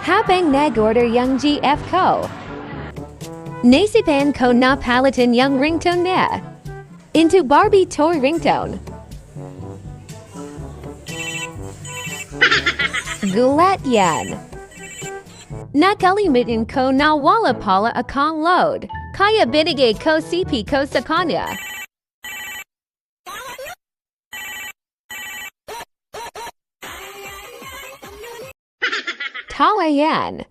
Habang nag-order yung GF ko. Naisipan ko na palitan yung ringtone niya into Barbie toy ringtone. Gulat yan. Nakalimutan ko na wala pala akong load, kaya binigay ko CP ko sa kanya. Tawa yan.